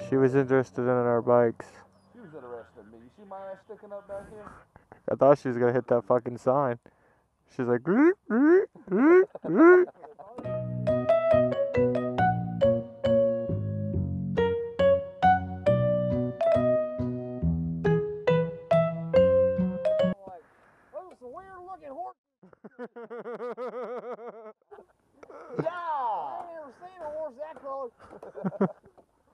She was interested in our bikes. She was interested in me. You see my ass sticking up back here? I thought she was gonna hit that fucking sign. She's like, those are some weird looking horses. Yeah! I ain't never seen a horse that close.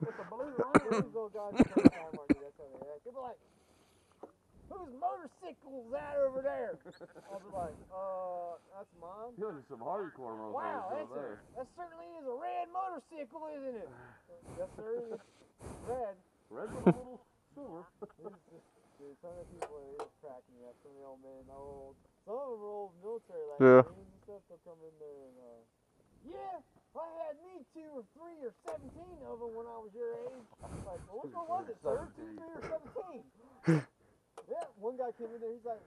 With the blue ring. These little guys are trying to time on you. That's how they act. They'll be like, whose motorcycle's that over there? I'll be like, that's mine. You're some hardcore motherfuckers Wow, over there. that certainly is a red motorcycle, isn't it? Yes, sir. It's red. Red with a little silver. Dude, some of the people are just cracking me up. Some of the old men, some of them are old military like Yeah. Marines and stuff. They'll come in there and, yeah, I had me 2 or 3 or 17 of them when I was your age. Like, well, which one was it, sir? 2, 3, or 17? Yeah, one guy came in there. He's like,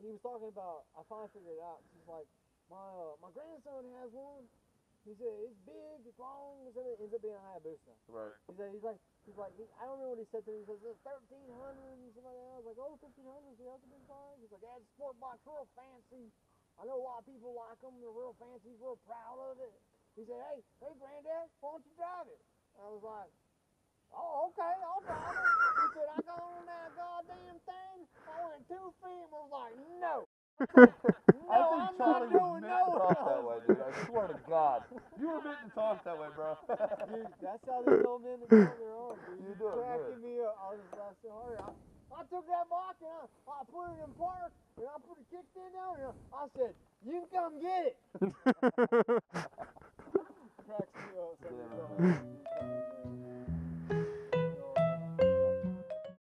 he was talking about. I finally figured it out. He's like, my grandson has one. He said it's big, it's long. It ends up being a Hayabusa. Right. He's like, I don't remember what he said to me. He says it's 1300 and something like that. I was like, oh, 1500 is the other big bike. He's like, yeah, it's a sport bike, real fancy. I know a lot of people like them. They're real fancy. He's real proud of it. He said, hey, granddad, why don't you drive it? I was like, oh, okay, I'll drive it. He said, I got on that goddamn thing. I went 2 feet and was like, no. I think Charlie was meant to talk that way, dude. I swear to God. You were meant to talk that way, bro. Dude, that's how these old men are on their own, dude. You do it cracking good. me up. I was just laughing hard. I took that box and I put it in park and I put a kickstand down and I said, you can come get it. Cracks me up.